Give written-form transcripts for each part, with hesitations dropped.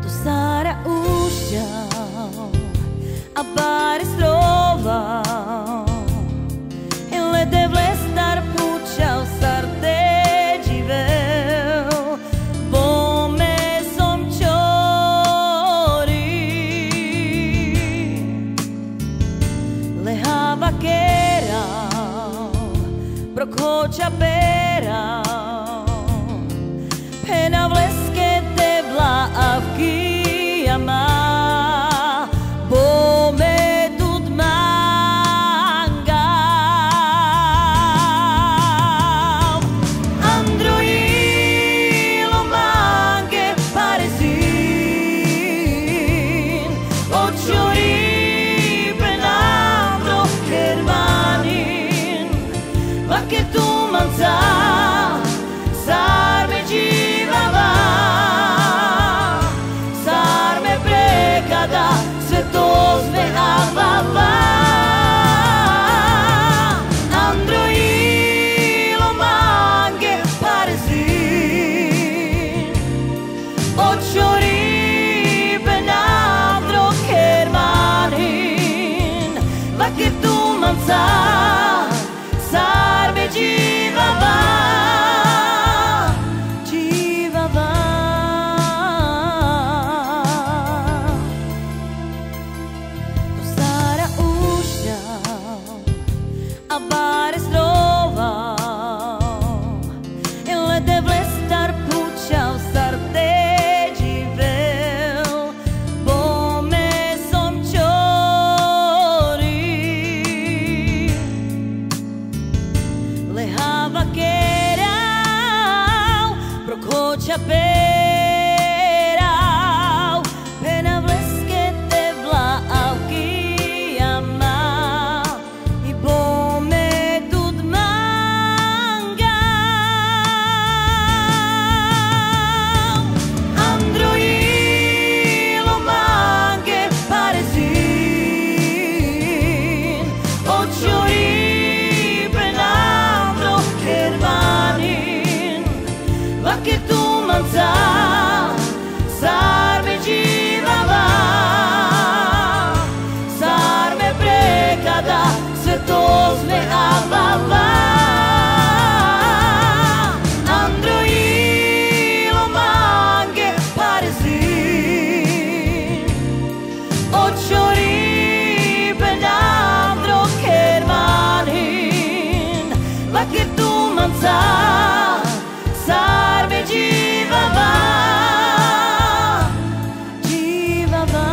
do Sara uștea, apare strova, ele devle star pućao sarte živel, bome som čori, lehava kera, prokoča pera, pena vleske devla avkijama. Sarme jivava, jivava. Do Sara ušća, apare strova, ele devle star pućao sarte živel, bome som čori, lehava kerau, prokoča perau, pena vleske devla avkijama, i bome dudmanga. Androilo mange parezin, očori che tu manza, sarme jivava, sarme prekada, sve to sme avava. Androilo mange parezin, očori benandro kermanin, va che tu manza, sarme jivava, jivava.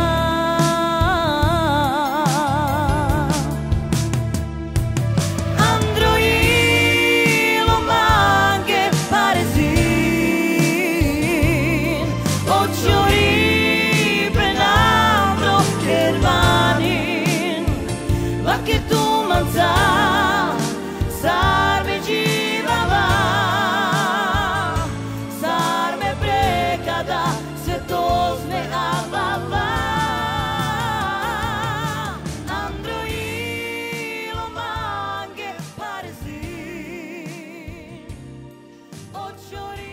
Androilo mange parezin, očori benandro kermanin, va che tu manza, sarme jivava. Androilo mange parezin, očori